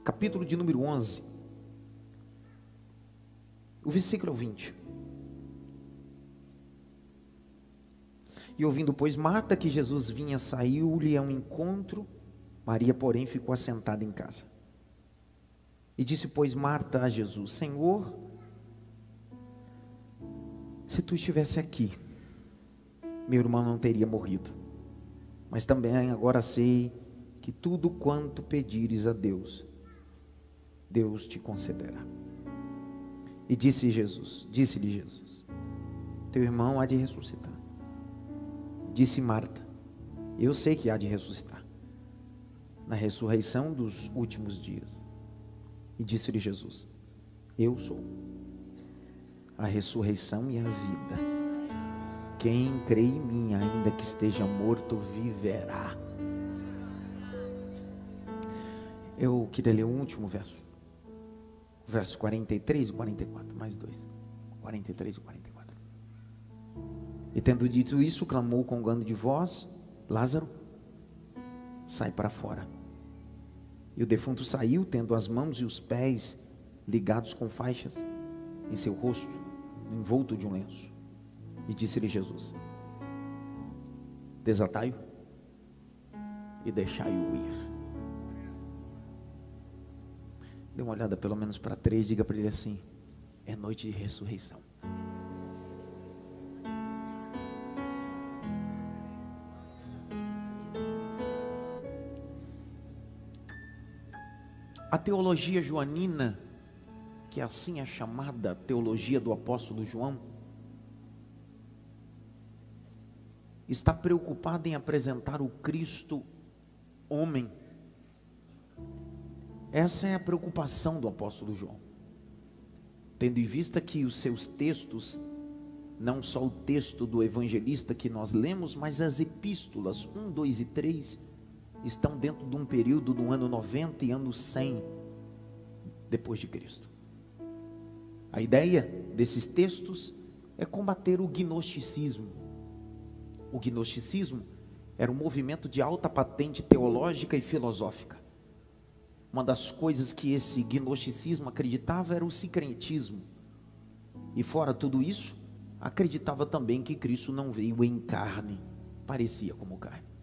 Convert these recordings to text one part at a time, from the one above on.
capítulo de número 11, o versículo 20. E ouvindo, pois, Marta que Jesus vinha, saiu-lhe ao encontro. Maria, porém, ficou assentada em casa. E disse, pois, Marta a Jesus: Senhor, se tu estivesse aqui, meu irmão não teria morrido. Mas também agora sei que tudo quanto pedires a Deus, Deus te concederá. E disse-lhe Jesus: teu irmão há de ressuscitar. Disse Marta: eu sei que há de ressuscitar na ressurreição dos últimos dias. E disse-lhe Jesus: eu sou a ressurreição e a vida. Quem crê em mim, ainda que esteja morto, viverá. Eu queria ler o último verso. Verso 43 e 44, mais dois. 43 e 44. E tendo dito isso, clamou com grande voz: Lázaro, sai para fora. E o defunto saiu, tendo as mãos e os pés ligados com faixas em seu rosto, envolto de um lenço. E disse-lhe Jesus: desatai-o e deixai-o ir. Dê uma olhada pelo menos para 3, diga para ele assim: é noite de ressurreição. A teologia joanina, que assim é chamada teologia do apóstolo João, está preocupada em apresentar o Cristo homem. Essa é a preocupação do apóstolo João, tendo em vista que os seus textos, não só o texto do evangelista que nós lemos, mas as epístolas 1, 2 e 3, estão dentro de um período do ano 90 e ano 100 depois de Cristo. A ideia desses textos é combater o gnosticismo. O gnosticismo era um movimento de alta patente teológica e filosófica. Uma das coisas que esse gnosticismo acreditava era o sincretismo. E fora tudo isso, acreditava também que Cristo não veio em carne, parecia como carne.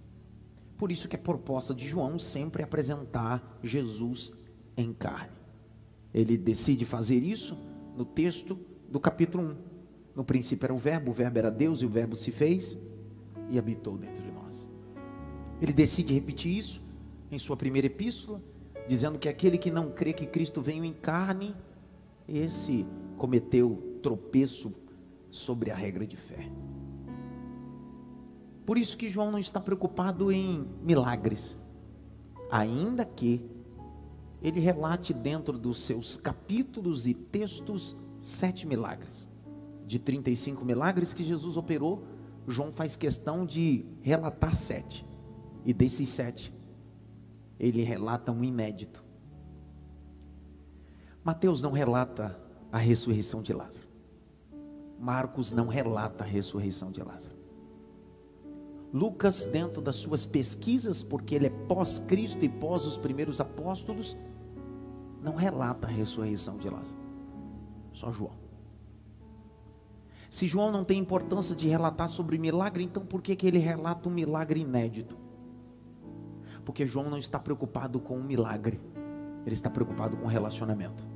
Por isso que a proposta de João sempre é apresentar Jesus em carne. Ele decide fazer isso no texto do capítulo 1. No princípio era o verbo era Deus, e o verbo se fez e habitou dentro de nós. Ele decide repetir isso em sua primeira epístola, dizendo que aquele que não crê que Cristo veio em carne, esse cometeu tropeço sobre a regra de fé. Por isso que João não está preocupado em milagres, ainda que ele relate dentro dos seus capítulos e textos 7 milagres. De 35 milagres que Jesus operou, João faz questão de relatar 7, e desses 7, ele relata um inédito. Mateus não relata a ressurreição de Lázaro. Marcos não relata a ressurreição de Lázaro. Lucas, dentro das suas pesquisas, porque ele é pós-Cristo e pós os primeiros apóstolos, não relata a ressurreição de Lázaro. Só João. Se João não tem importância de relatar sobre milagre, então por que ele relata um milagre inédito? Porque João não está preocupado com o milagre, ele está preocupado com o relacionamento.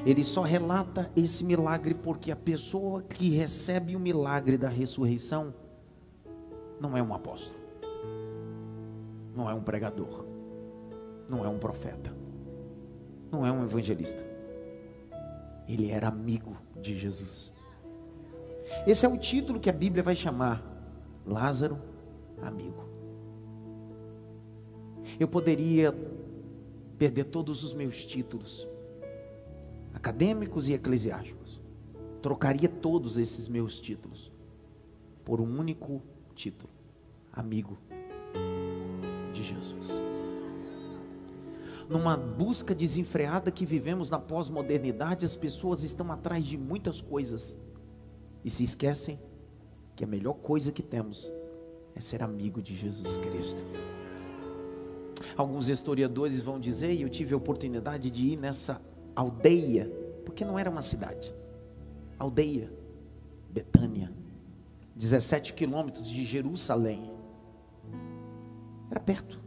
Ele só relata esse milagre porque a pessoa que recebe o milagre da ressurreição não é um apóstolo, não é um pregador, não é um profeta, não é um evangelista. Ele era amigo de Jesus. Esse é o título que a Bíblia vai chamar: Lázaro, amigo. Eu poderia perder todos os meus títulos acadêmicos e eclesiásticos, trocaria todos esses meus títulos por um único título: amigo de Jesus. Numa busca desenfreada que vivemos na pós-modernidade, as pessoas estão atrás de muitas coisas e se esquecem que a melhor coisa que temos é ser amigo de Jesus Cristo. Alguns historiadores vão dizer, e eu tive a oportunidade de ir nessa aldeia, porque não era uma cidade, aldeia, Betânia, 17 quilômetros de Jerusalém, era perto,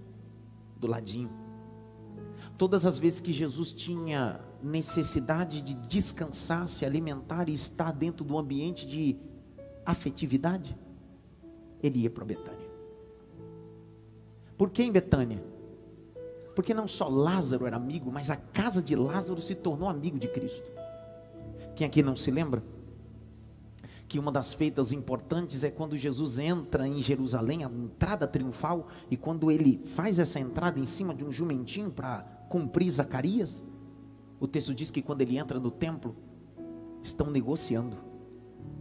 do ladinho. Todas as vezes que Jesus tinha necessidade de descansar, se alimentar e estar dentro do ambiente de afetividade, ele ia para Betânia. Por que em Betânia? Porque não só Lázaro era amigo, mas a casa de Lázaro se tornou amigo de Cristo. Quem aqui não se lembra que uma das feitas importantes é quando Jesus entra em Jerusalém, a entrada triunfal, e quando ele faz essa entrada em cima de um jumentinho para cumprir Zacarias, o texto diz que quando ele entra no templo, estão negociando,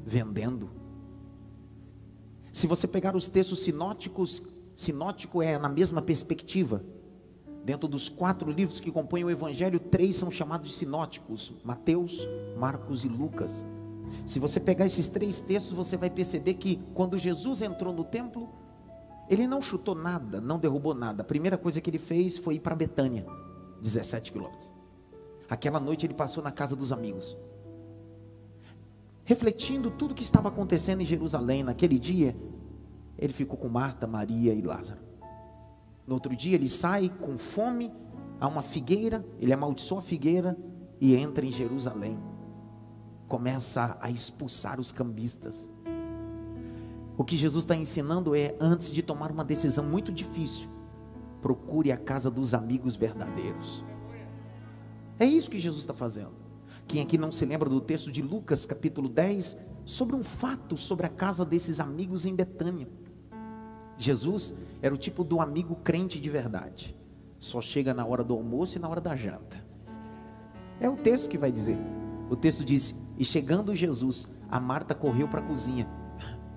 vendendo. Se você pegar os textos sinóticos, sinótico é na mesma perspectiva. Dentro dos 4 livros que compõem o Evangelho, 3 são chamados de sinóticos: Mateus, Marcos e Lucas. Se você pegar esses 3 textos, você vai perceber que quando Jesus entrou no templo, ele não chutou nada, não derrubou nada. A primeira coisa que ele fez foi ir para Betânia, 17 quilômetros. Aquela noite ele passou na casa dos amigos, refletindo tudo o que estava acontecendo em Jerusalém. Naquele dia, ele ficou com Marta, Maria e Lázaro. No outro dia ele sai com fome a uma figueira, ele amaldiçoa a figueira e entra em Jerusalém. Começa a expulsar os cambistas. O que Jesus está ensinando é, antes de tomar uma decisão muito difícil, procure a casa dos amigos verdadeiros. É isso que Jesus está fazendo. Quem aqui não se lembra do texto de Lucas capítulo 10, sobre um fato sobre a casa desses amigos em Betânia? Jesus era o tipo do amigo crente de verdade, só chega na hora do almoço e na hora da janta. É o texto que vai dizer. O texto diz: e chegando Jesus, a Marta correu para a cozinha.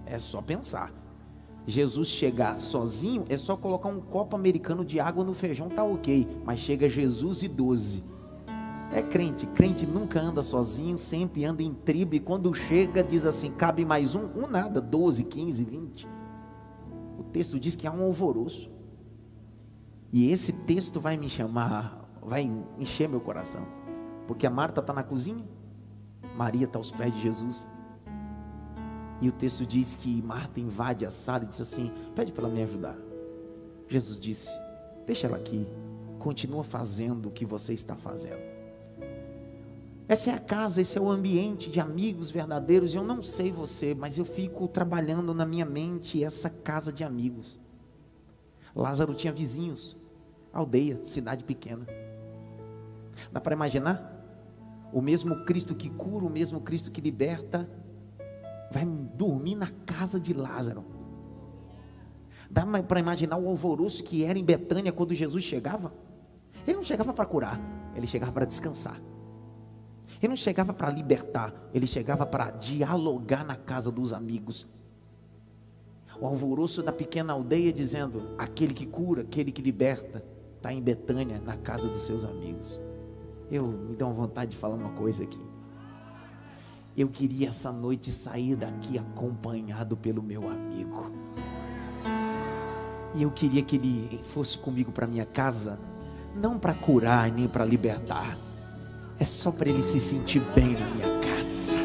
É só pensar, Jesus chegar sozinho, é só colocar um copo americano de água no feijão, tá ok. Mas chega Jesus e 12. É crente, crente nunca anda sozinho, sempre anda em tribo. E quando chega diz assim, cabe mais um nada, 12, 15, 20. O texto diz que há um alvoroço. E esse texto vai me chamar, vai encher meu coração. Porque a Marta está na cozinha, Maria está aos pés de Jesus. E o texto diz que Marta invade a sala e diz assim, pede para ela me ajudar. Jesus disse, deixa ela aqui, continua fazendo o que você está fazendo. Essa é a casa, esse é o ambiente de amigos verdadeiros. Eu não sei você, mas eu fico trabalhando na minha mente essa casa de amigos. Lázaro tinha vizinhos, aldeia, cidade pequena. Dá para imaginar? O mesmo Cristo que cura, o mesmo Cristo que liberta, vai dormir na casa de Lázaro. Dá para imaginar o alvoroço que era em Betânia quando Jesus chegava? Ele não chegava para curar, ele chegava para descansar. Ele não chegava para libertar, ele chegava para dialogar na casa dos amigos. O alvoroço da pequena aldeia dizendo, aquele que cura, aquele que liberta, está em Betânia, na casa dos seus amigos. Me dá uma vontade de falar uma coisa aqui. Eu queria essa noite sair daqui acompanhado pelo meu amigo. E eu queria que ele fosse comigo para minha casa, não para curar nem para libertar. É só para ele se sentir bem na minha casa,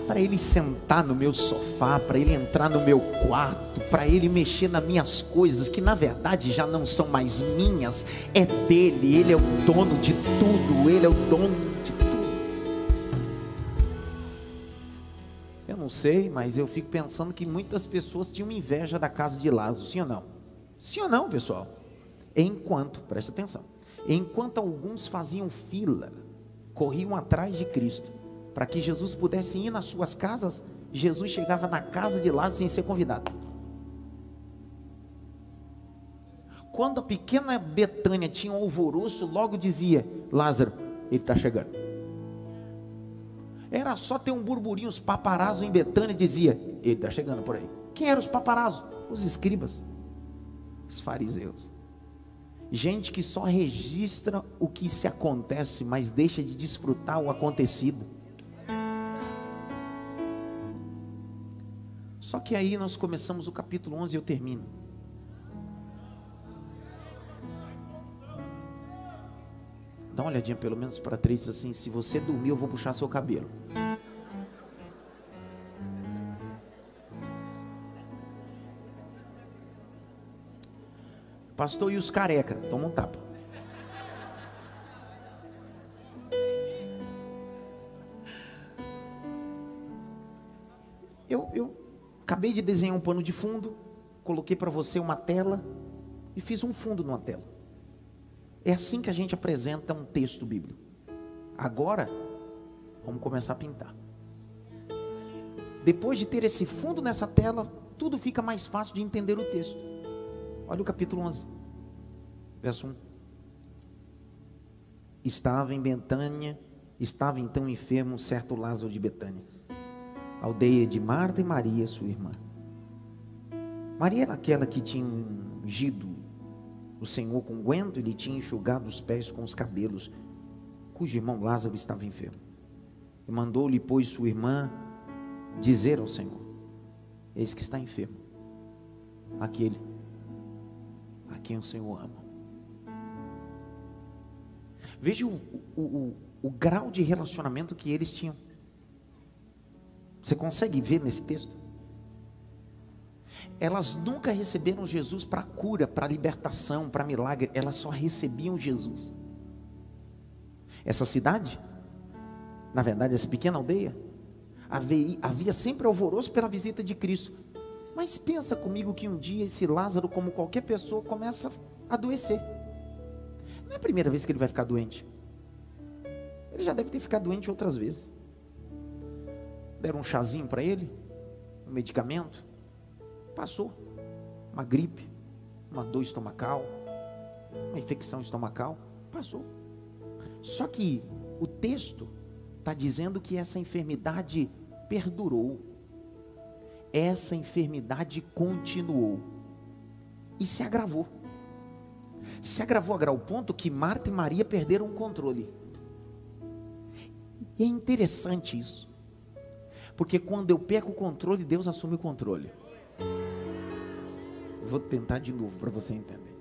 para ele sentar no meu sofá, para ele entrar no meu quarto, para ele mexer nas minhas coisas, que na verdade já não são mais minhas, é dele. Ele é o dono de tudo, ele é o dono de tudo. Eu não sei, mas eu fico pensando que muitas pessoas tinham inveja da casa de Lázaro, sim ou não? Sim ou não, pessoal? Presta atenção, enquanto alguns faziam fila, corriam atrás de Cristo, para que Jesus pudesse ir nas suas casas, Jesus chegava na casa de Lázaro sem ser convidado. Quando a pequena Betânia tinha um alvoroço, logo dizia, Lázaro, ele está chegando. Era só ter um burburinho, os paparazos em Betânia dizia, ele está chegando por aí. Quem eram os paparazos? Os escribas, os fariseus. Gente que só registra o que se acontece, mas deixa de desfrutar o acontecido. Só que aí nós começamos o capítulo 11 e eu termino. Dá uma olhadinha pelo menos para 3 e diz assim: se você dormir, eu vou puxar seu cabelo. Pastor, e os careca? Toma um tapa. Eu acabei de desenhar um pano de fundo, coloquei para você uma tela e fiz um fundo numa tela. É assim que a gente apresenta um texto bíblico. Agora, vamos começar a pintar. Depois de ter esse fundo nessa tela, tudo fica mais fácil de entender o texto. Olha o capítulo 11, verso 1. Estava em Betânia, estava então enfermo um certo Lázaro de Betânia, aldeia de Marta e Maria, sua irmã. Maria era aquela que tinha ungido o Senhor com unguento e lhe tinha enxugado os pés com os cabelos, cujo irmão Lázaro estava enfermo. E mandou-lhe, pois, sua irmã dizer ao Senhor: eis que está enfermo aquele a quem o Senhor ama. Veja o grau de relacionamento que eles tinham. Você consegue ver nesse texto? Elas nunca receberam Jesus para cura, para libertação, para milagre. Elas só recebiam Jesus. Essa cidade, na verdade essa pequena aldeia, havia sempre alvoroço pela visita de Cristo. Mas pensa comigo que um dia esse Lázaro, como qualquer pessoa, começa a adoecer. Não é a primeira vez que ele vai ficar doente. Ele já deve ter ficado doente outras vezes. Deram um chazinho para ele, um medicamento, passou. Uma gripe, uma dor estomacal, uma infecção estomacal, passou. Só que o texto está dizendo que essa enfermidade perdurou. Essa enfermidade continuou e se agravou. Se agravou ao ponto que Marta e Maria perderam o controle. E é interessante isso, porque quando eu perco o controle, Deus assume o controle. Vou tentar de novo para você entender.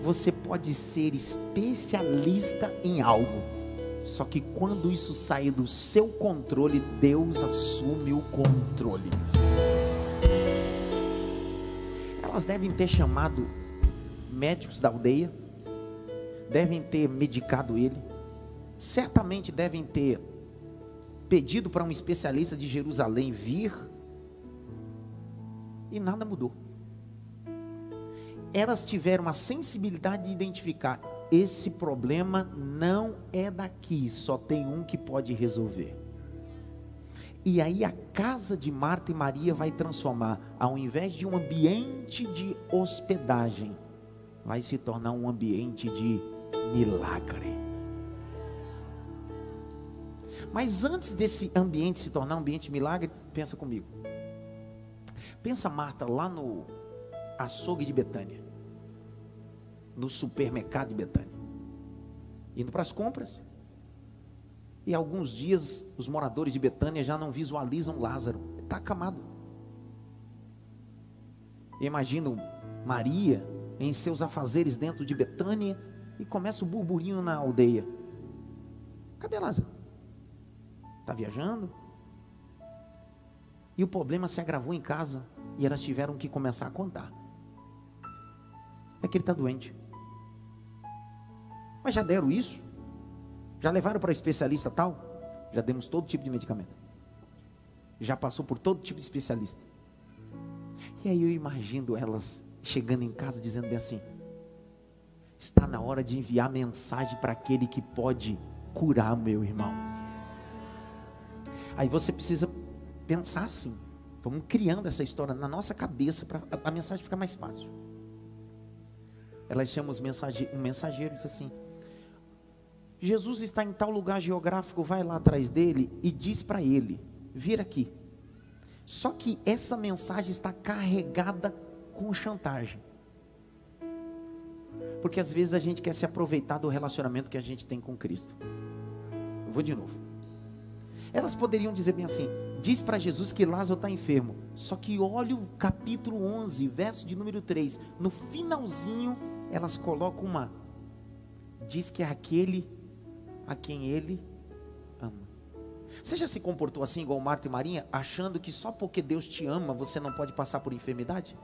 Você pode ser especialista em algo, só que quando isso sair do seu controle, Deus assume o controle. Elas devem ter chamado médicos da aldeia, devem ter medicado ele, certamente devem ter pedido para um especialista de Jerusalém vir, e nada mudou. Elas tiveram a sensibilidade de identificar: esse problema não é daqui, só tem um que pode resolver. E aí a casa de Marta e Maria vai transformar, ao invés de um ambiente de hospedagem, vai se tornar um ambiente de milagre. Mas antes desse ambiente se tornar um ambiente de milagre, pensa comigo. Pensa Marta lá no açougue de Betânia, no supermercado de Betânia, indo para as compras. E alguns dias os moradores de Betânia já não visualizam Lázaro, ele está acamado. Imagino Maria em seus afazeres dentro de Betânia, e começa o burburinho na aldeia: cadê Lázaro? Está viajando? E o problema se agravou em casa, e elas tiveram que começar a contar: é que ele está doente. Mas já deram isso? Já levaram para o especialista tal? Já demos todo tipo de medicamento. Já passou por todo tipo de especialista. E aí eu imagino elas chegando em casa dizendo bem assim: está na hora de enviar mensagem para aquele que pode curar meu irmão. Aí você precisa pensar assim. Vamos criando essa história na nossa cabeça para a mensagem ficar mais fácil. Elas chamam um mensageiro e diz assim: Jesus está em tal lugar geográfico, vai lá atrás dele e diz para ele vir aqui. Só que essa mensagem está carregada com chantagem, porque às vezes a gente quer se aproveitar do relacionamento que a gente tem com Cristo. Eu vou de novo. Elas poderiam dizer bem assim: diz para Jesus que Lázaro está enfermo. Só que olha o capítulo 11, verso de número 3. No finalzinho, elas colocam diz que é aquele a quem Ele ama. Você já se comportou assim igual Marta e Maria, achando que só porque Deus te ama, você não pode passar por enfermidade?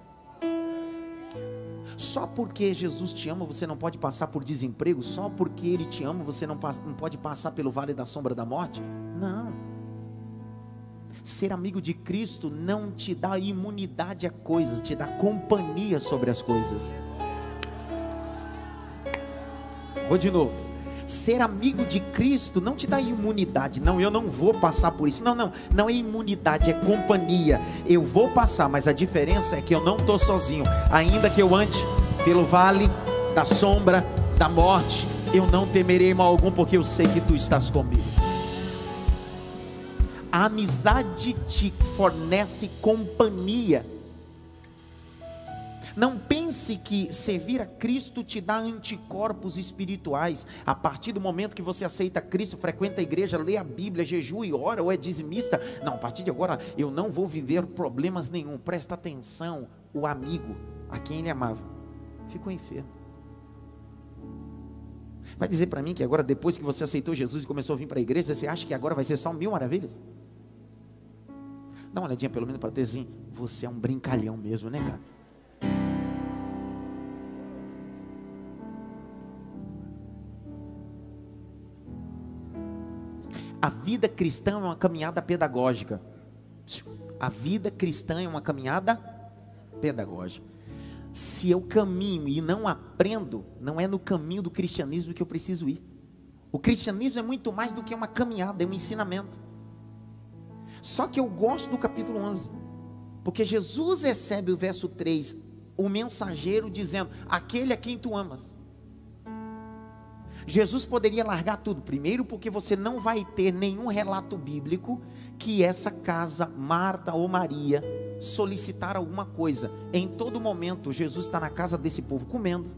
Só porque Jesus te ama, você não pode passar por desemprego? Só porque Ele te ama, você não pode passar pelo vale da sombra da morte? Não. Ser amigo de Cristo não te dá imunidade a coisas, te dá companhia sobre as coisas. Vou de novo. Ser amigo de Cristo não te dá imunidade. Não, eu não vou passar por isso. Não é imunidade, é companhia. Eu vou passar, mas a diferença é que eu não estou sozinho. Ainda que eu ande pelo vale da sombra da morte, eu não temerei mal algum, porque eu sei que tu estás comigo. A amizade te fornece companhia. Não pense que servir a Cristo te dá anticorpos espirituais. A partir do momento que você aceita Cristo, frequenta a igreja, lê a Bíblia, jejua e ora, ou é dizimista. Não, a partir de agora eu não vou viver problemas nenhum. Presta atenção, o amigo a quem ele amava ficou enfermo. Vai dizer para mim que agora, depois que você aceitou Jesus e começou a vir para a igreja, você acha que agora vai ser só 1000 maravilhas? Dá uma olhadinha pelo menos para ter assim, você é um brincalhão mesmo, né, cara? A vida cristã é uma caminhada pedagógica. A vida cristã é uma caminhada pedagógica. Se eu caminho e não aprendo, não é no caminho do cristianismo que eu preciso ir. O cristianismo é muito mais do que uma caminhada, é um ensinamento. Só que eu gosto do capítulo 11, porque Jesus recebe o verso 3, o mensageiro dizendo, aquele a quem tu amas. Jesus poderia largar tudo, primeiro porque você não vai ter nenhum relato bíblico que essa casa, Marta ou Maria, solicitaram alguma coisa. Em todo momento Jesus está na casa desse povo comendo,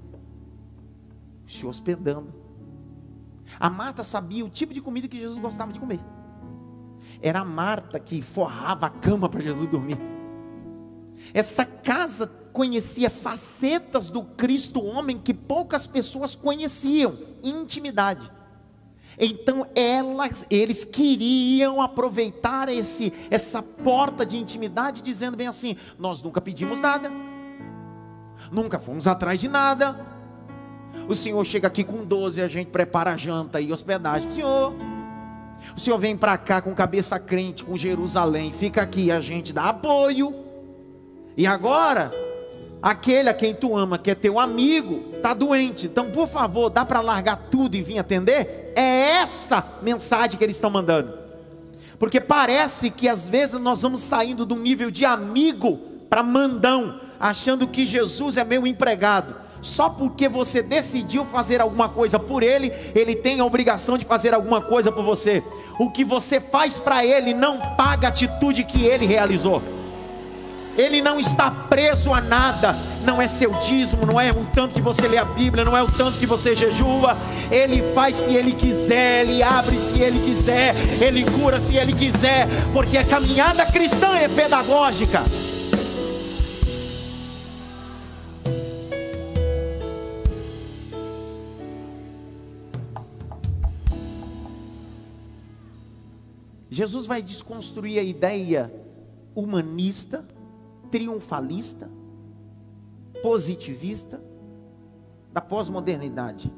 se hospedando. A Marta sabia o tipo de comida que Jesus gostava de comer. Era a Marta que forrava a cama para Jesus dormir. Essa casa conhecia facetas do Cristo homem que poucas pessoas conheciam, intimidade. Então eles queriam aproveitar essa porta de intimidade, dizendo bem assim, nós nunca pedimos nada, nunca fomos atrás de nada, o Senhor chega aqui com 12, a gente prepara a janta e hospedagem, o Senhor vem para cá com cabeça crente, com Jerusalém, fica aqui, a gente dá apoio, e agora, aquele a quem tu ama, que é teu amigo, está doente, então por favor, dá para largar tudo e vir atender? É essa mensagem que eles estão mandando, porque parece que às vezes nós vamos saindo de um nível de amigo para mandão, achando que Jesus é meu empregado, só porque você decidiu fazer alguma coisa por ele, ele tem a obrigação de fazer alguma coisa por você. O que você faz para ele não paga a atitude que ele realizou. Ele não está preso a nada, não é seu dízimo, não é o tanto que você lê a Bíblia, não é o tanto que você jejua. Ele faz se ele quiser, ele abre se ele quiser, ele cura se ele quiser, porque a caminhada cristã é pedagógica. Jesus vai desconstruir a ideia humanista, triunfalista, positivista da pós-modernidade,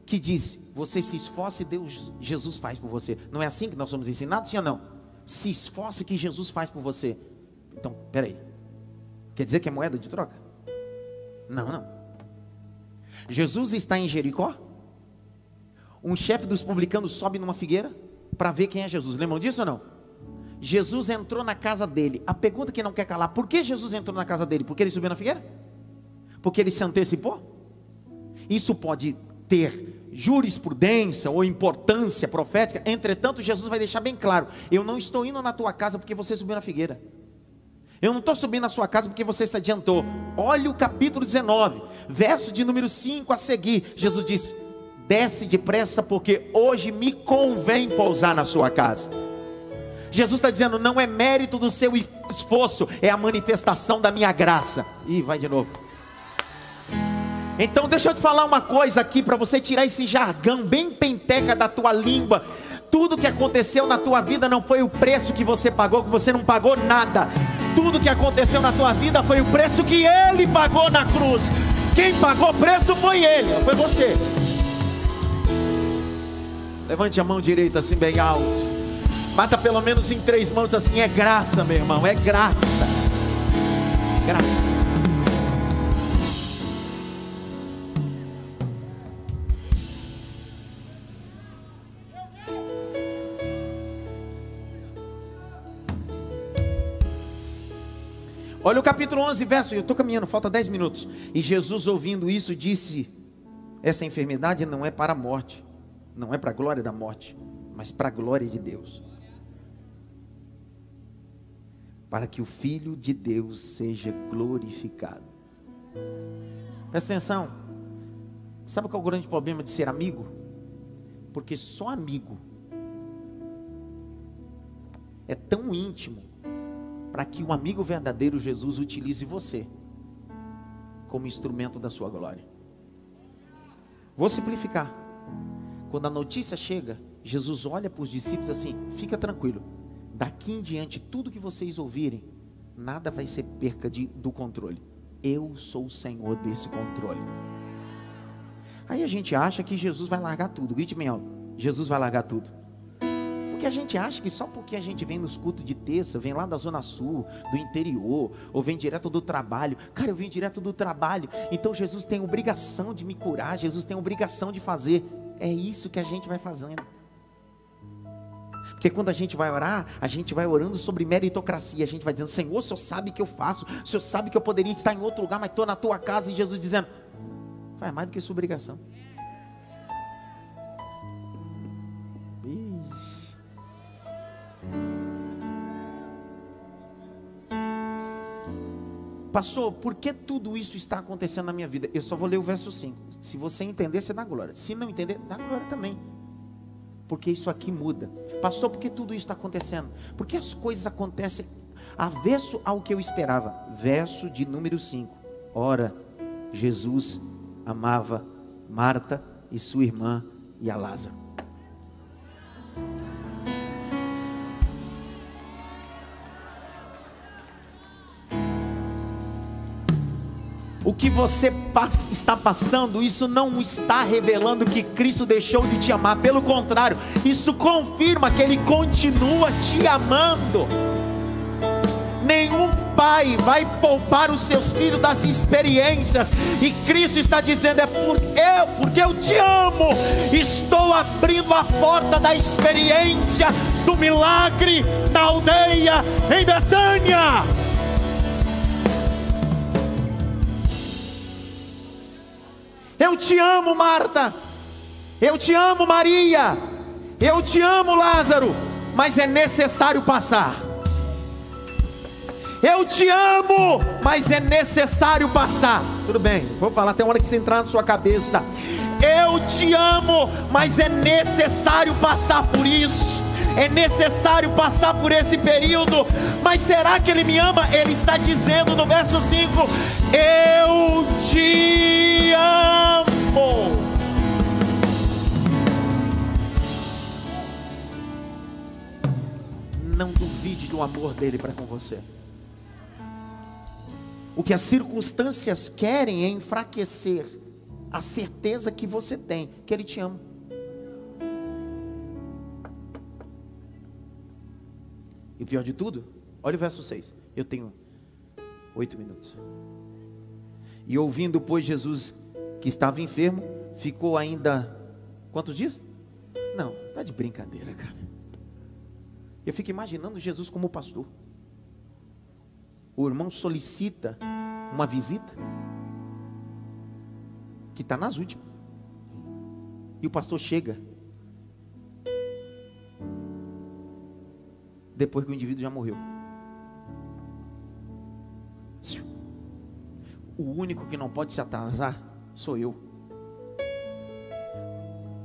que diz, você se esforce e Jesus faz por você. Não é assim que nós somos ensinados, sim ou não? Se esforce que Jesus faz por você. Então, peraí, quer dizer que é moeda de troca? Não. Jesus está em Jericó, um chefe dos publicanos sobe numa figueira para ver quem é Jesus. Lembram disso ou não? Jesus entrou na casa dele. A pergunta que não quer calar, por que Jesus entrou na casa dele? Porque ele subiu na figueira? Porque ele se antecipou? Isso pode ter jurisprudência ou importância profética. Entretanto, Jesus vai deixar bem claro, eu não estou indo na tua casa porque você subiu na figueira. Eu não estou subindo na sua casa porque você se adiantou. Olha o capítulo 19, verso de número 5 a seguir. Jesus disse, desce depressa porque hoje me convém pousar na sua casa. Jesus está dizendo, não é mérito do seu esforço, é a manifestação da minha graça. Ih, vai de novo. Então deixa eu te falar uma coisa aqui, para você tirar esse jargão bem penteca da tua língua. Tudo que aconteceu na tua vida não foi o preço que você pagou, que você não pagou nada. Tudo que aconteceu na tua vida foi o preço que Ele pagou na cruz. Quem pagou o preço foi Ele, não foi você. Levante a mão direita assim bem alto. Bata pelo menos em 3 mãos assim. É graça, meu irmão, é graça. Graça. Olha o capítulo 11, verso, eu estou caminhando, falta 10 minutos. E Jesus, ouvindo isso, disse: essa enfermidade não é para a morte, não é para a glória da morte, mas para a glória de Deus, para que o Filho de Deus seja glorificado. Presta atenção. Sabe qual é o grande problema de ser amigo? Porque só amigo é tão íntimo, para que o amigo verdadeiro Jesus utilize você como instrumento da sua glória. Vou simplificar. Quando a notícia chega, Jesus olha para os discípulos assim: fica tranquilo, daqui em diante tudo que vocês ouvirem, nada vai ser perca do controle. Eu sou o Senhor desse controle. Aí a gente acha que Jesus vai largar tudo. Grite bem alto: Jesus vai largar tudo. Porque a gente acha que só porque a gente vem nos cultos de terça, vem lá da zona sul, do interior, ou vem direto do trabalho. Cara, eu vim direto do trabalho, então Jesus tem obrigação de me curar, Jesus tem obrigação de fazer. É isso que a gente vai fazendo. Porque quando a gente vai orar, a gente vai orando sobre meritocracia. A gente vai dizendo: Senhor, o Senhor sabe que eu faço, o Senhor sabe que eu poderia estar em outro lugar, mas estou na tua casa. E Jesus dizendo: faz mais do que sua obrigação. Pastor, por que tudo isso está acontecendo na minha vida? Eu só vou ler o verso 5. Se você entender, você dá glória. Se não entender, dá glória também. Porque isso aqui muda. Pastor, por que tudo isso está acontecendo? Porque as coisas acontecem avesso ao que eu esperava. Verso de número 5. Ora, Jesus amava Marta e sua irmã e a Lázaro. O que você está passando, isso não está revelando que Cristo deixou de te amar. Pelo contrário, isso confirma que Ele continua te amando. Nenhum pai vai poupar os seus filhos das experiências. E Cristo está dizendo: porque eu te amo, estou abrindo a porta da experiência, do milagre na aldeia, em Betânia. Eu te amo, Marta, eu te amo, Maria, eu te amo, Lázaro, mas é necessário passar. Eu te amo, mas é necessário passar. Tudo bem, vou falar até a hora que você entrar na sua cabeça. Eu te amo, mas é necessário passar por isso. É necessário passar por esse período. Mas será que Ele me ama? Ele está dizendo no verso 5: eu te amo. Não duvide do amor dele para com você. O que as circunstâncias querem é enfraquecer a certeza que você tem que Ele te ama. E o pior de tudo, olha o verso 6. Eu tenho 8 minutos. E ouvindo, pois, Jesus que estava enfermo, ficou ainda quantos dias? Não, tá de brincadeira, cara. Eu fico imaginando Jesus como pastor. O irmão solicita uma visita que está nas últimas. E o pastor chega depois que o indivíduo já morreu. O único que não pode se atrasar sou eu.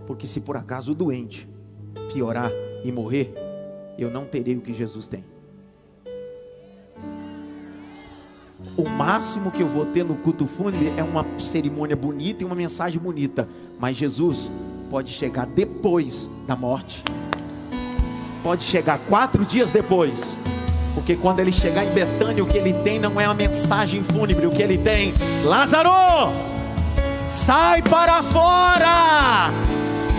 Porque se por acaso o doente piorar e morrer, eu não terei o que Jesus tem. o máximo que eu vou ter no culto fúnebre é uma cerimônia bonita e uma mensagem bonita. Mas Jesus pode chegar depois da morte. Pode chegar 4 dias depois. Porque quando ele chegar em Betânia, o que ele tem não é uma mensagem fúnebre. O que ele tem: Lázaro, sai para fora!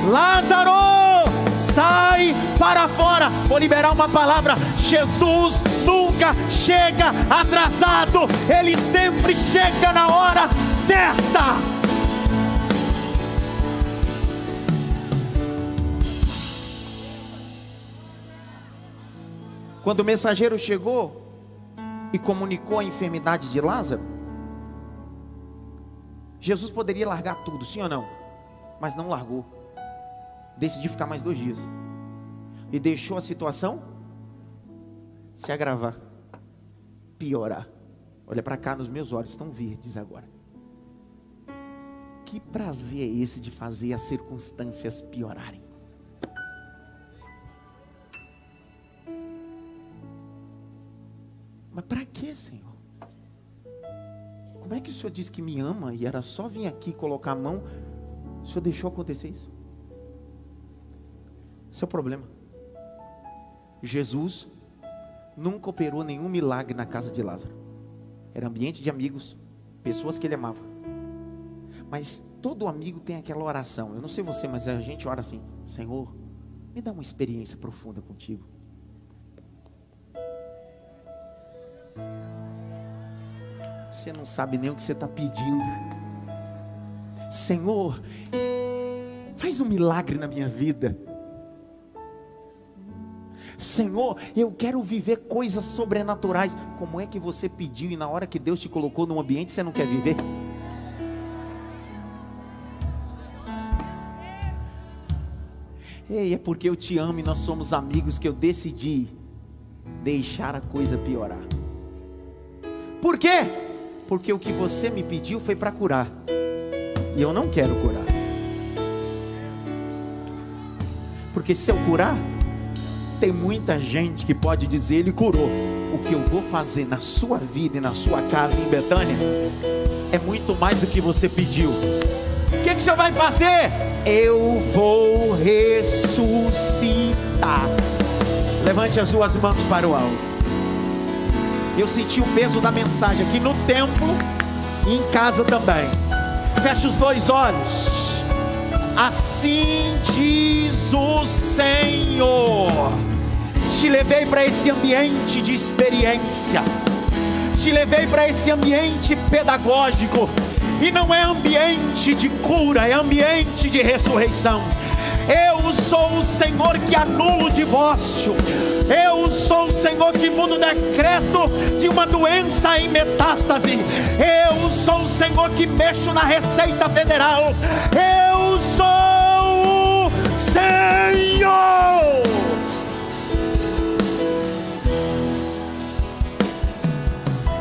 Lázaro, sai para fora! Vou liberar uma palavra. Jesus nunca chega atrasado. Ele sempre chega na hora certa. Quando o mensageiro chegou e comunicou a enfermidade de Lázaro, Jesus poderia largar tudo, sim ou não? Mas não largou. Decidiu ficar mais 2 dias. E deixou a situação se agravar, piorar. Olha para cá, nos meus olhos estão verdes agora. Que prazer é esse de fazer as circunstâncias piorarem? Mas para que, Senhor? Como é que o Senhor disse que me ama e era só vir aqui e colocar a mão? O Senhor deixou acontecer isso? Esse é o problema. Jesus nunca operou nenhum milagre na casa de Lázaro. Era ambiente de amigos, pessoas que ele amava. Mas todo amigo tem aquela oração. Eu não sei você, mas a gente ora assim: Senhor, me dá uma experiência profunda contigo. Você não sabe nem o que você está pedindo. Senhor, faz um milagre na minha vida. Senhor, eu quero viver coisas sobrenaturais. Como é que você pediu e na hora que Deus te colocou num ambiente você não quer viver? Ei, é porque eu te amo e nós somos amigos que eu decidi deixar a coisa piorar. Por quê? Porque o que você me pediu foi para curar. E eu não quero curar. Porque se eu curar, tem muita gente que pode dizer: ele curou. O que eu vou fazer na sua vida e na sua casa em Betânia é muito mais do que você pediu. O que você vai fazer? Eu vou ressuscitar. Levante as suas mãos para o alto. Eu senti o peso da mensagem aqui no templo e em casa também. Feche os 2 olhos. Assim diz o Senhor: te levei para esse ambiente de experiência, te levei para esse ambiente pedagógico, e não é ambiente de cura, é ambiente de ressurreição. Eu sou o Senhor que anula o divórcio. Eu sou o Senhor que muda o decreto de uma doença em metástase. Eu sou o Senhor que mexo na Receita Federal. Eu sou o Senhor.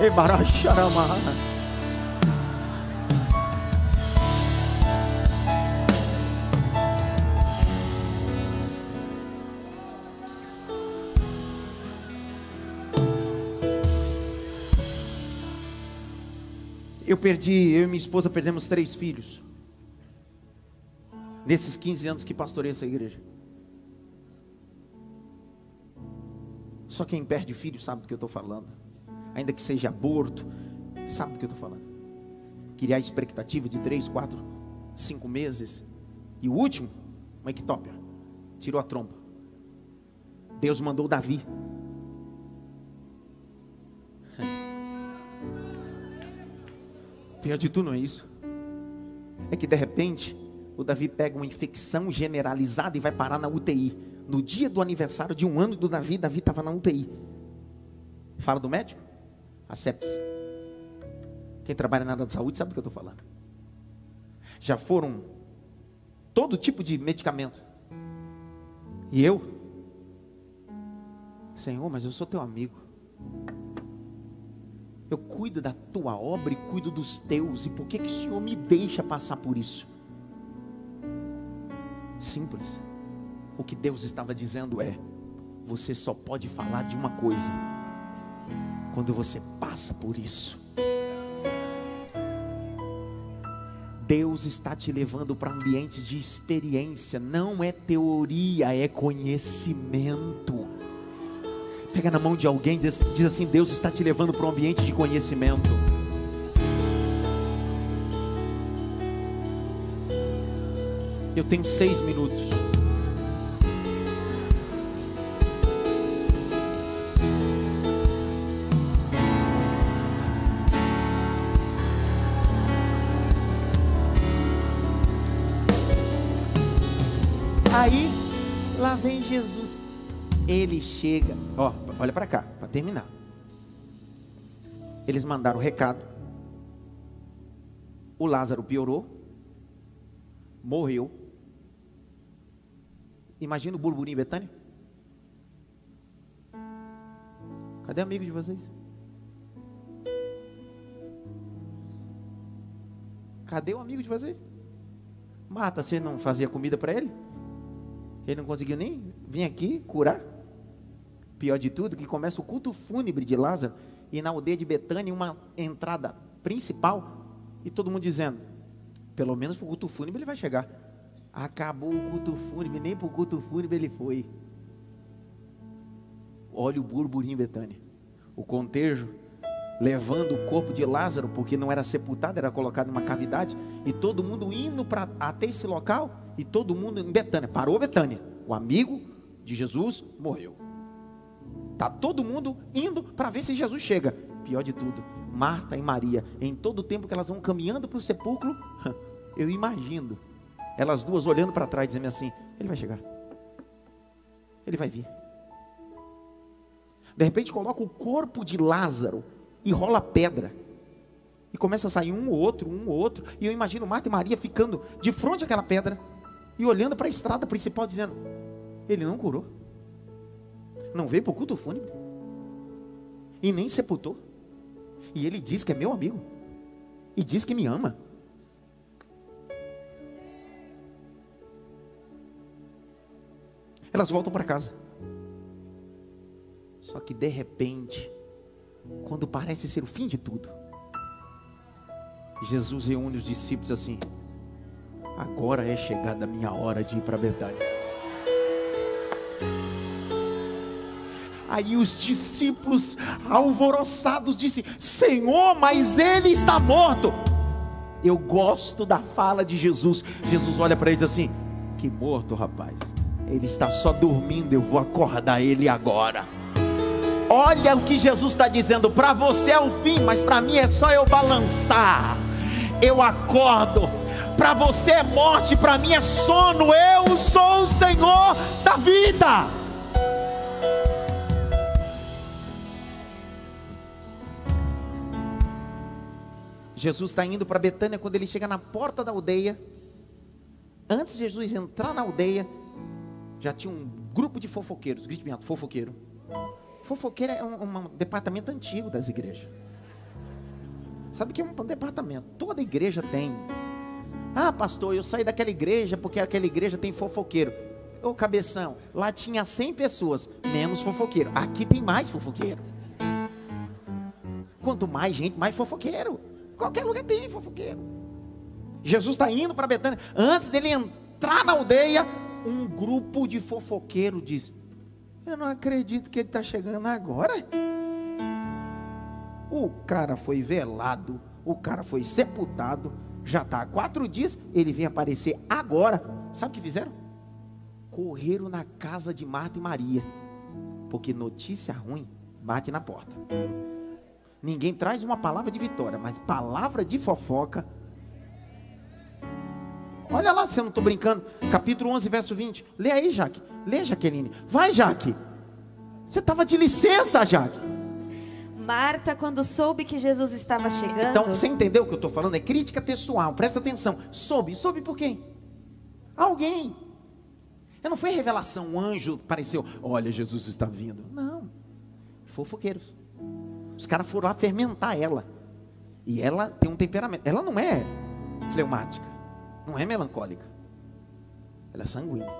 Ebaracharama. Eu e minha esposa perdemos 3 filhos nesses 15 anos que pastorei essa igreja. Só quem perde filho sabe do que eu estou falando. Ainda que seja aborto, sabe do que eu estou falando. Criar expectativa de 3, 4, 5 meses. E o último, uma ectópia, tirou a trompa. Deus mandou Davi. Pior de tudo não é isso. É que de repente o Davi pega uma infecção generalizada e vai parar na UTI. No dia do aniversário de 1 ano do Davi, Davi estava na UTI. Fala do médico? A sepse. Quem trabalha na área da saúde sabe do que eu estou falando. Já foram todo tipo de medicamento. E eu? Senhor, mas eu sou teu amigo. Eu cuido da tua obra e cuido dos teus. E por que o Senhor me deixa passar por isso? Simples. O que Deus estava dizendo é: você só pode falar de uma coisa quando você passa por isso. Deus está te levando para ambientes de experiência, não é teoria, é conhecimento. Pega na mão de alguém e diz assim: Deus está te levando para um ambiente de conhecimento. Eu tenho 6 minutos. Aí, lá vem Jesus. Ele chega, ó, olha para cá, para terminar. Eles mandaram o recado. O Lázaro piorou, morreu. Imagina o burburinho em Betânia. Cadê amigo de vocês? Cadê o amigo de vocês? Marta, você não fazia comida para ele? Ele não conseguiu nem vir aqui curar. Pior de tudo, que começa o culto fúnebre de Lázaro, e na aldeia de Betânia, uma entrada principal, e todo mundo dizendo: pelo menos para o culto fúnebre ele vai chegar. Acabou o culto fúnebre, nem para o culto fúnebre ele foi. Olha o burburinho em Betânia. O contejo levando o corpo de Lázaro, porque não era sepultado, era colocado numa cavidade, e todo mundo indo até esse local, e todo mundo em Betânia. Parou Betânia, o amigo de Jesus morreu. Está todo mundo indo para ver se Jesus chega. Pior de tudo, Marta e Maria, em todo o tempo que elas vão caminhando para o sepulcro, eu imagino elas duas olhando para trás, dizendo assim: ele vai chegar, ele vai vir. De repente coloca o corpo de Lázaro e rola pedra, e começa a sair um ou outro, e eu imagino Marta e Maria ficando de frente àquela pedra, e olhando para a estrada principal, dizendo: ele não curou, não veio para o culto fúnebre, e nem sepultou, e ele diz que é meu amigo, e diz que me ama. Elas voltam para casa. Só que de repente, quando parece ser o fim de tudo, Jesus reúne os discípulos assim: agora é chegada a minha hora de ir para Betânia. Aí os discípulos alvoroçados dizem: Senhor, mas ele está morto. Eu gosto da fala de Jesus. Jesus olha para eles assim: que morto, rapaz? Ele está só dormindo, eu vou acordar ele agora. Olha o que Jesus está dizendo: para você é o fim, mas para mim é só eu balançar, eu acordo. Para você é morte, para mim é sono. Eu sou o Senhor da vida. Jesus está indo para Betânia. Quando ele chega na porta da aldeia, antes de Jesus entrar na aldeia, já tinha um grupo de fofoqueiros. Grite bem alto: fofoqueiro. Fofoqueiro é um departamento antigo das igrejas. Sabe o que é um departamento? Toda igreja tem. Ah, pastor, eu saí daquela igreja porque aquela igreja tem fofoqueiro. Ô cabeção, lá tinha 100 pessoas, menos fofoqueiro. Aqui tem mais fofoqueiro. Quanto mais gente, mais fofoqueiro. Qualquer lugar tem fofoqueiro. Jesus está indo para Betânia. Antes dele entrar na aldeia, um grupo de fofoqueiros diz: eu não acredito que ele está chegando agora. O cara foi velado, o cara foi sepultado, já está há 4 dias, ele vem aparecer agora. Sabe o que fizeram? Correram na casa de Marta e Maria, porque notícia ruim bate na porta. Ninguém traz uma palavra de vitória, mas palavra de fofoca. Olha lá, se eu não estou brincando. Capítulo 11, verso 20. Lê aí, Jaque. Lê, Jaqueline. Vai, Jaque. Você estava de licença, Jaque. Marta, quando soube que Jesus estava chegando... Então, você entendeu o que eu estou falando? É crítica textual. Presta atenção. Soube por quem? Alguém. Não foi revelação. Um anjo apareceu. Olha, Jesus está vindo. Não. Fofoqueiros. Os caras foram lá fermentar ela. E ela tem um temperamento. Ela não é fleumática. Não é melancólica. Ela é sanguínea.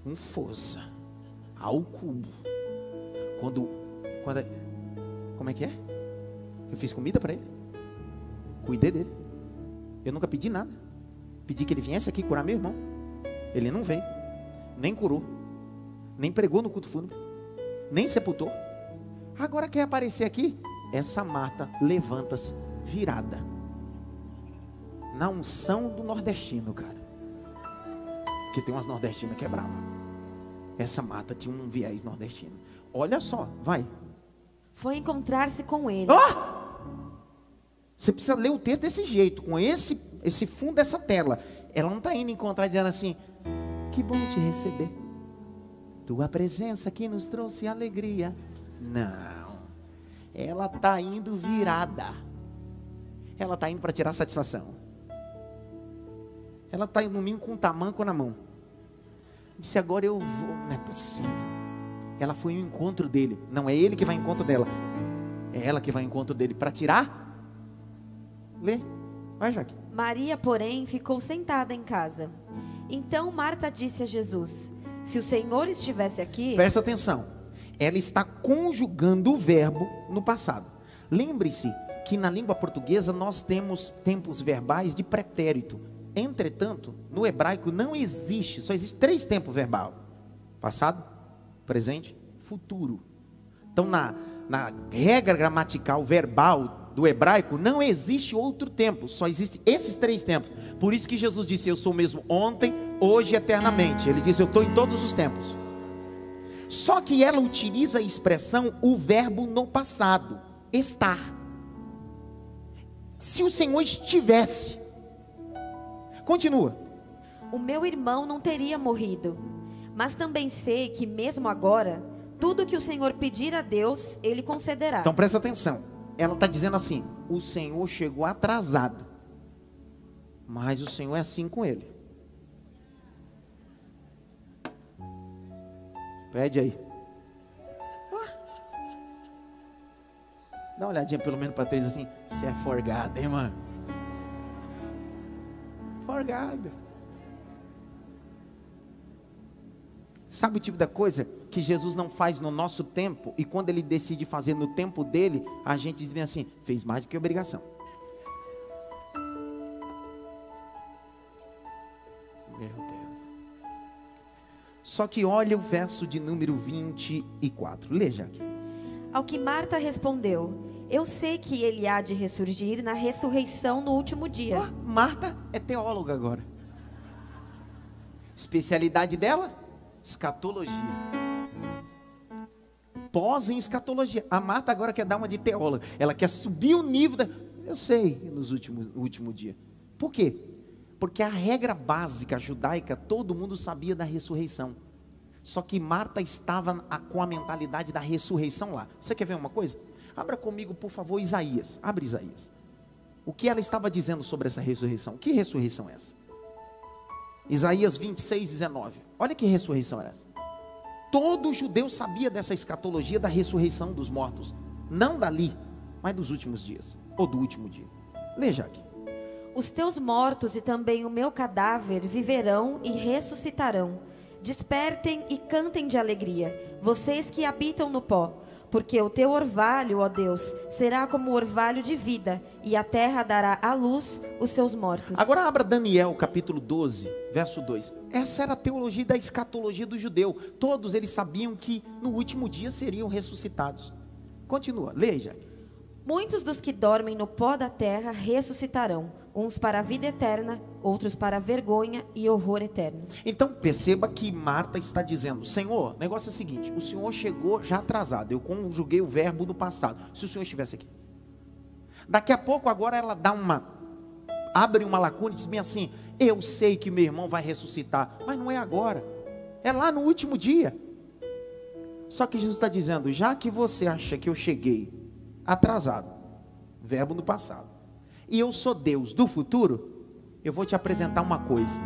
Com força. Ao cubo. Quando como é que é? Eu fiz comida para ele. cuidei dele. Eu nunca pedi nada. Pedi que ele viesse aqui curar meu irmão. Ele não veio, nem curou, nem pregou no culto fúnebre, nem sepultou. Agora quer aparecer aqui? Essa Marta levanta-se virada na unção do nordestino, cara. Porque tem umas nordestinas que é brava. Essa Marta tinha um viés nordestino. Olha só, vai. Foi encontrar-se com ele. Você precisa ler o texto desse jeito, com esse fundo dessa tela. Ela não está indo encontrar dizendo assim: que bom te receber, tua presença que nos trouxe alegria. Não, ela está indo virada. Ela está indo para tirar satisfação. Ela está indo no mínimo com um tamanco na mão. Disse: agora eu vou. Não é possível. Ela foi ao encontro dele. Não é ele que vai ao encontro dela, é ela que vai ao encontro dele para tirar. Lê, vai, Jaque. Maria, porém, ficou sentada em casa. Então Marta disse a Jesus: se o Senhor estivesse aqui... Presta atenção. Ela está conjugando o verbo no passado. Lembre-se que na língua portuguesa nós temos tempos verbais de pretérito. Entretanto, no hebraico não existe, só existe 3 tempos verbais: passado, presente, futuro. Então na regra gramatical verbal do hebraico não existe outro tempo, só existe esses 3 tempos. Por isso que Jesus disse: eu sou o mesmo ontem, hoje e eternamente. Ele diz: eu estou em todos os tempos. Só que ela utiliza a expressão, o verbo no passado, estar. Se o Senhor estivesse, continua: o meu irmão não teria morrido. Mas também sei que mesmo agora, tudo que o Senhor pedir a Deus, Ele concederá. Então presta atenção. Ela está dizendo assim: o Senhor chegou atrasado, mas o Senhor é assim com ele. Pede aí. Dá uma olhadinha pelo menos para 3 assim. Você é forgado, hein, mano? Forgado. Sabe o tipo da coisa que Jesus não faz no nosso tempo, e quando Ele decide fazer no tempo dele, a gente diz bem assim: fez mais do que obrigação. Meu Deus. Só que olha o verso de número 24. Lê, Jaque. Ao que Marta respondeu: eu sei que ele há de ressurgir na ressurreição no último dia. Marta é teóloga agora. Especialidade dela? Escatologia. Pós em escatologia. A Marta agora quer dar uma de teóloga. Ela quer subir o nível da... Eu sei, no último dia. Por quê? Porque a regra básica judaica, todo mundo sabia da ressurreição. Só que Marta estava com a mentalidade da ressurreição lá. Você quer ver uma coisa? Abra comigo, por favor, Isaías. Abre Isaías. O que ela estava dizendo sobre essa ressurreição? Que ressurreição é essa? Isaías 26, 19. Olha que ressurreição era essa. Todo judeu sabia dessa escatologia da ressurreição dos mortos. Não dali, mas dos últimos dias. Ou do último dia. Lê, Jaque. Os teus mortos e também o meu cadáver viverão e ressuscitarão. Despertem e cantem de alegria, vocês que habitam no pó. Porque o teu orvalho, ó Deus, será como o orvalho de vida, e a terra dará à luz os seus mortos. Agora abra Daniel capítulo 12, verso 2. Essa era a teologia da escatologia do judeu. Todos eles sabiam que no último dia seriam ressuscitados. Continua, leia. Muitos dos que dormem no pó da terra ressuscitarão, uns para a vida eterna, outros para a vergonha e horror eterno. Então perceba que Marta está dizendo: Senhor, o negócio é o seguinte, o Senhor chegou já atrasado, eu conjuguei o verbo do passado. Se o Senhor estivesse aqui, daqui a pouco agora ela abre uma lacuna e diz bem assim: eu sei que meu irmão vai ressuscitar, mas não é agora, é lá no último dia. Só que Jesus está dizendo: já que você acha que eu cheguei atrasado, verbo do passado, e eu sou Deus do futuro, eu vou te apresentar uma coisa.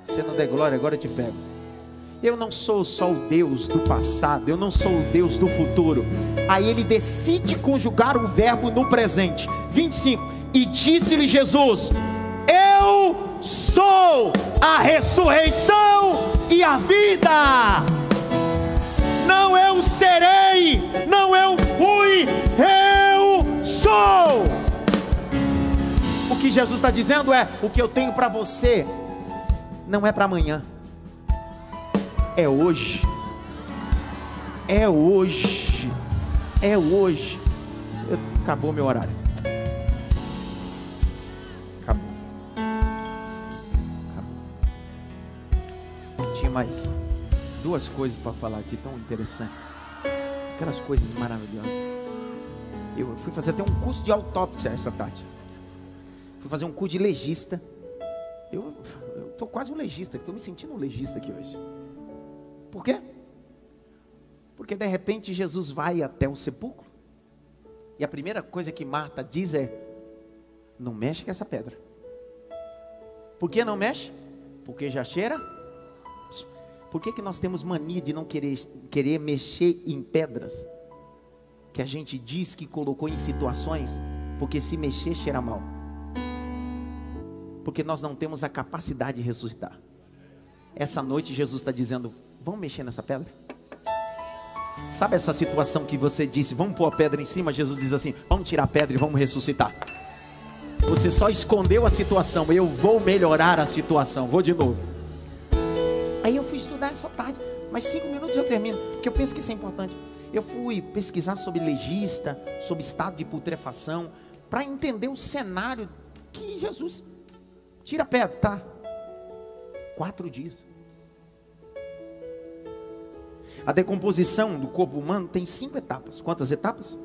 Se não der glória, agora eu te pego. Eu não sou só o Deus do passado, eu não sou o Deus do futuro. Aí ele decide conjugar o verbo no presente. 25. E disse-lhe Jesus: eu sou a ressurreição e a vida. Não eu serei, não eu fui, eu sou. O que Jesus está dizendo é: o que eu tenho para você não é para amanhã, é hoje. É hoje. É hoje. Acabou meu horário. Acabou. Tinha mais duas coisas para falar aqui, tão interessante. Aquelas coisas maravilhosas. Eu fui fazer até um curso de autópsia essa tarde. Fui fazer um curso de legista. Eu tô quase um legista, estou me sentindo um legista aqui hoje. Por quê? Porque de repente Jesus vai até o sepulcro, e a primeira coisa que Marta diz é: não mexe com essa pedra. Por que não mexe? Porque já cheira. Por que nós temos mania de não querer mexer em pedras que a gente diz que colocou em situações? Porque se mexer cheira mal. Porque nós não temos a capacidade de ressuscitar. Essa noite Jesus está dizendo: vamos mexer nessa pedra? Sabe essa situação que você disse, vamos pôr a pedra em cima? Jesus diz assim: vamos tirar a pedra e vamos ressuscitar. Você só escondeu a situação. Eu vou melhorar a situação. Vou de novo. Aí eu fui estudar essa tarde, mas 5 minutos eu termino, porque eu penso que isso é importante. Eu fui pesquisar sobre legista, sobre estado de putrefação, para entender o cenário que Jesus tira a pedra, tá? 4 dias. A decomposição do corpo humano tem 5 etapas. Quantas etapas?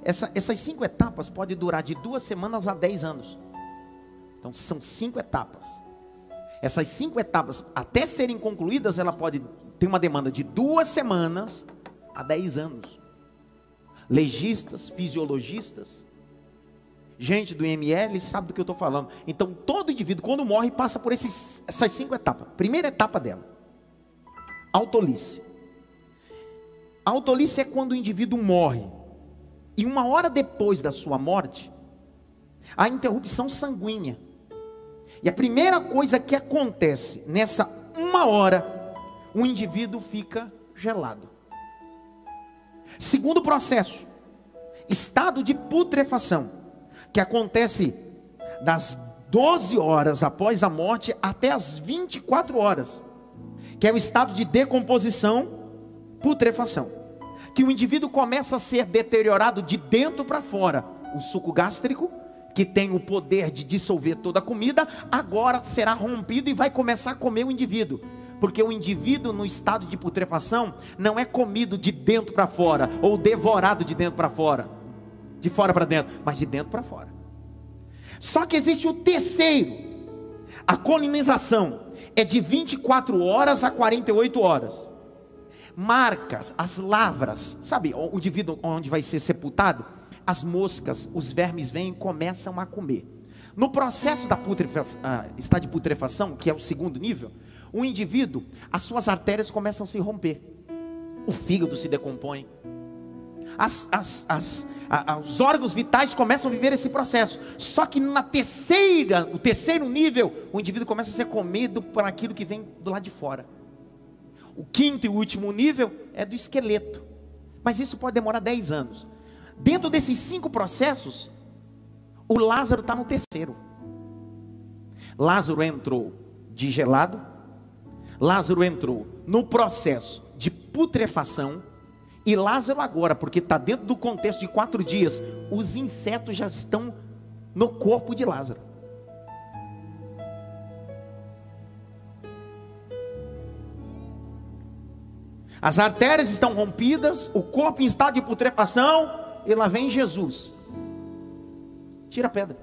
Essas 5 etapas podem durar de 2 semanas a 10 anos. Então são 5 etapas. Essas 5 etapas, até serem concluídas, ela pode ter uma demanda de 2 semanas a 10 anos. Legistas, fisiologistas, gente do IML sabe do que eu estou falando. Então todo indivíduo, quando morre, passa por essas 5 etapas. Primeira etapa dela: autolice. A autolice é quando o indivíduo morre, e 1 hora depois da sua morte, a interrupção sanguínea. E a primeira coisa que acontece nessa 1 hora, o indivíduo fica gelado. Segundo processo, estado de putrefação, que acontece das 12 horas após a morte até as 24 horas, que é o estado de decomposição, putrefação, que o indivíduo começa a ser deteriorado de dentro para fora. O suco gástrico, que tem o poder de dissolver toda a comida, agora será rompido e vai começar a comer o indivíduo. Porque o indivíduo no estado de putrefação não é comido de dentro para fora, ou devorado de dentro para fora, de fora para dentro, mas de dentro para fora. Só que existe o terceiro. A colonização é de 24 horas a 48 horas. Marcas, as lavras, sabe o indivíduo onde vai ser sepultado? As moscas, os vermes vêm e começam a comer. No processo da estado de putrefação, que é o segundo nível, o indivíduo, as suas artérias começam a se romper, o fígado se decompõe, os órgãos vitais começam a viver esse processo. Só que o terceiro nível, o indivíduo começa a ser comido por aquilo que vem do lado de fora. O quinto e último nível é do esqueleto, mas isso pode demorar 10 anos. Dentro desses 5 processos, o Lázaro está no terceiro. Lázaro entrou de gelado, Lázaro entrou no processo de putrefação, e Lázaro agora, porque está dentro do contexto de 4 dias, os insetos já estão no corpo de Lázaro. As artérias estão rompidas, o corpo em estado de putrefação, e lá vem Jesus. Tira a pedra.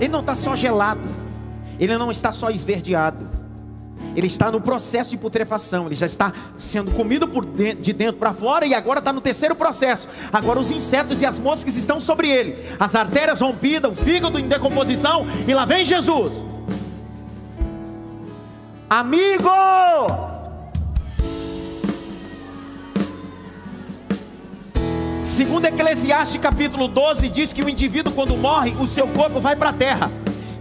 Ele não está só gelado, ele não está só esverdeado, ele está no processo de putrefação, ele já está sendo comido de dentro para fora, e agora está no terceiro processo. Agora os insetos e as moscas estão sobre ele, as artérias rompidas, o fígado em decomposição, e lá vem Jesus. Amigo! Segundo Eclesiastes capítulo 12, diz que o indivíduo quando morre, o seu corpo vai para a terra,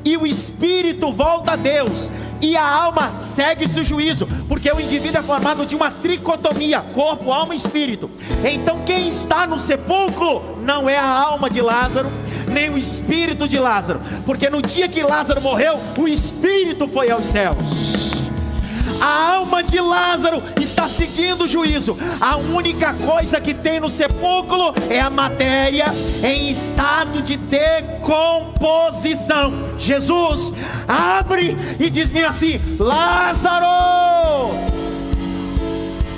e o espírito volta a Deus, e a alma segue-se o juízo, porque o indivíduo é formado de uma tricotomia, corpo, alma e espírito. Então quem está no sepulcro não é a alma de Lázaro, nem o espírito de Lázaro, porque no dia que Lázaro morreu, o espírito foi aos céus. A alma de Lázaro está seguindo o juízo. A única coisa que tem no sepulcro é a matéria em estado de decomposição. Jesus abre e diz-me assim: Lázaro!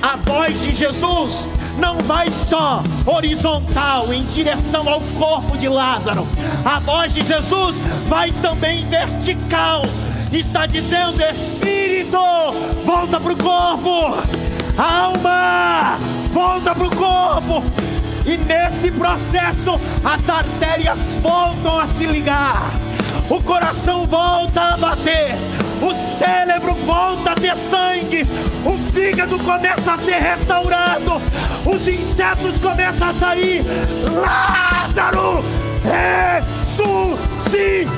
A voz de Jesus não vai só horizontal em direção ao corpo de Lázaro. A voz de Jesus vai também vertical. Está dizendo: espírito, volta para o corpo. Alma, volta para o corpo. E nesse processo as artérias voltam a se ligar, o coração volta a bater, o cérebro volta a ter sangue, o fígado começa a ser restaurado, os insetos começam a sair. Lázaro ressuscitou!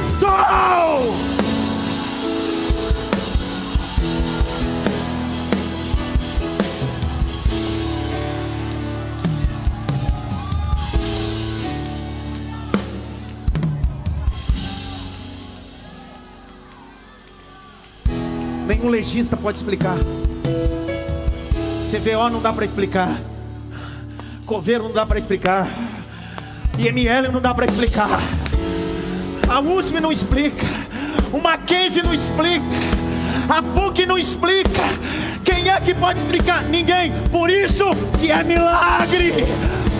Nenhum legista pode explicar. CVO não dá para explicar. Coveiro não dá para explicar. IML não dá para explicar. A USP não explica. O Mackenzie não explica. A PUC não explica. Quem é que pode explicar? Ninguém. Por isso que é milagre.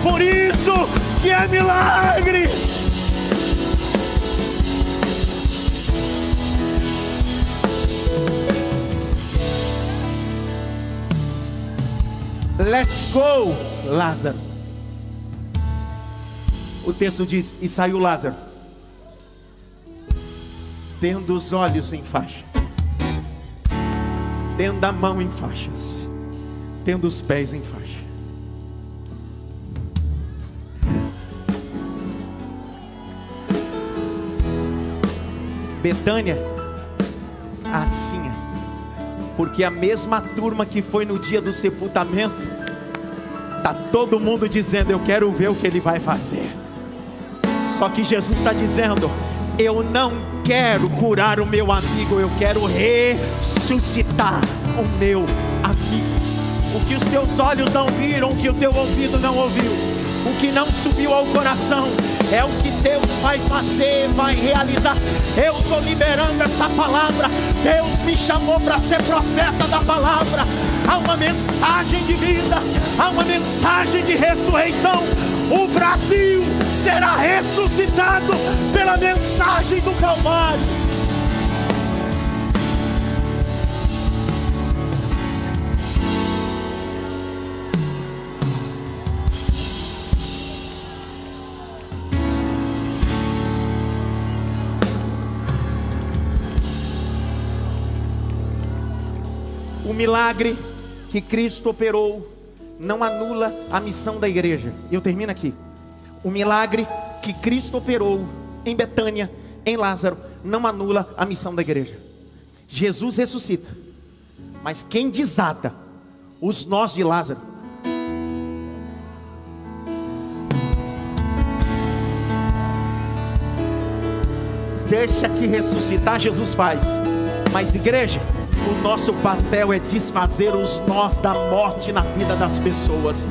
Por isso que é milagre. Let's go, Lázaro. O texto diz: e saiu Lázaro, tendo os olhos em faixa, tendo a mão em faixas, tendo os pés em faixa. Betânia, assim é. Porque a mesma turma que foi no dia do sepultamento, está todo mundo dizendo: eu quero ver o que ele vai fazer. Só que Jesus está dizendo: eu não quero curar o meu amigo, eu quero ressuscitar o meu amigo. O que os teus olhos não viram, o que o teu ouvido não ouviu, o que não subiu ao coração, é o que Deus vai fazer, vai realizar. Eu estou liberando essa palavra. Deus me chamou para ser profeta da palavra. Há uma mensagem de vida, há uma mensagem de ressurreição. O Brasil será ressuscitado pela mensagem do Calvário. O milagre que Cristo operou não anula a missão da igreja. Eu termino aqui. O milagre que Cristo operou em Betânia, em Lázaro, não anula a missão da igreja. Jesus ressuscita, mas quem desata os nós de Lázaro? Deixa que ressuscitar Jesus faz. Mas igreja, o nosso papel é desfazer os nós da morte na vida das pessoas.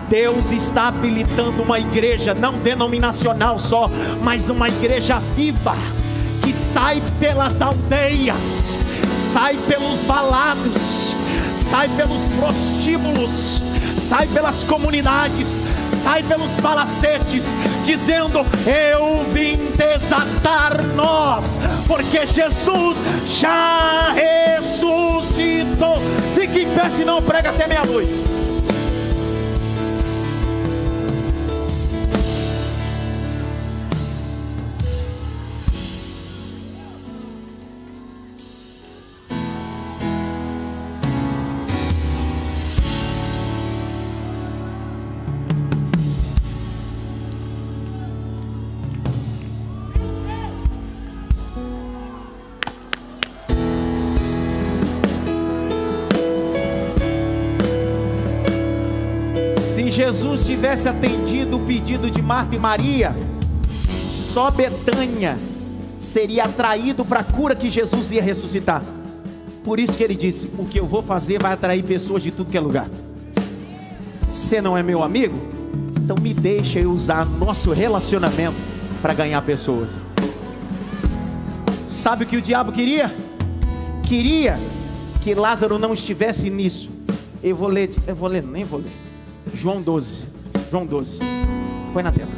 Deus está habilitando uma igreja não denominacional só, mas uma igreja viva, que sai pelas aldeias, sai pelos valados, sai pelos prostíbulos, sai pelas comunidades, sai pelos palacetes, dizendo: eu vim desatar nós, porque Jesus já ressuscitou. Fique em pé, senão prega até meia-noite. Jesus tivesse atendido o pedido de Marta e Maria, só Betânia seria atraído para a cura que Jesus ia ressuscitar. Por isso que ele disse: o que eu vou fazer vai atrair pessoas de tudo que é lugar. Você não é meu amigo? Então me deixa eu usar nosso relacionamento para ganhar pessoas. Sabe o que o diabo queria? Queria que Lázaro não estivesse nisso. Nem vou ler. João 12. Põe na tela.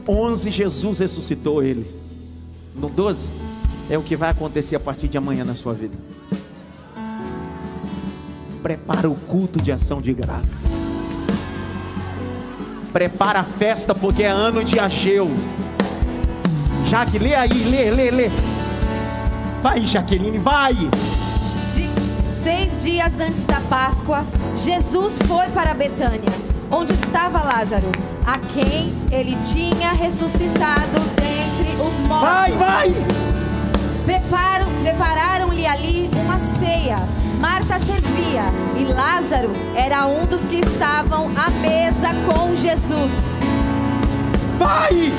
11, Jesus ressuscitou ele. No 12, é o que vai acontecer a partir de amanhã na sua vida. Prepara o culto de ação de graça. Prepara a festa, porque é ano de Ageu. Jaque, lê aí, lê. Vai, Jaqueline, vai. 6 dias antes da Páscoa, Jesus foi para Betânia, onde estava Lázaro, a quem ele tinha ressuscitado dentre os mortos. Vai. Prepararam-lhe ali uma ceia. Marta servia e Lázaro era um dos que estavam à mesa com Jesus. Vai!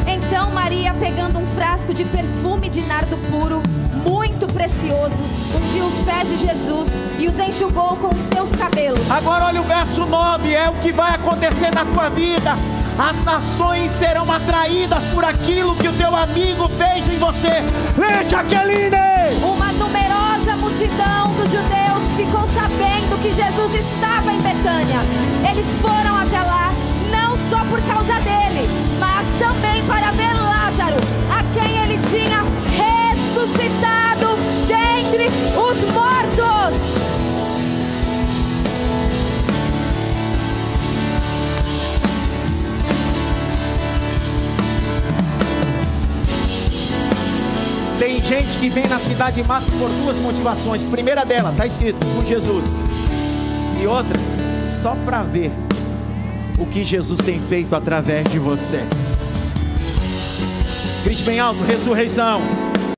Então Maria, pegando um frasco de perfume de nardo puro, muito precioso, ungiu os pés de Jesus e os enxugou com os seus cabelos. Agora olha o verso 9, é o que vai acontecer na tua vida. As nações serão atraídas por aquilo que o teu amigo fez em você. Lê, Jaqueline! Uma numerosa multidão dos judeus ficou sabendo que Jesus estava em Betânia. Eles foram até lá, não só por causa dele, mas também para ver Lázaro, a quem ele tinha ressuscitado dentre os mortos. Tem gente que vem na cidade de Matos por duas motivações. Primeira dela, está escrito, por Jesus. E outra, só para ver o que Jesus tem feito através de você. Grite bem alto, ressurreição.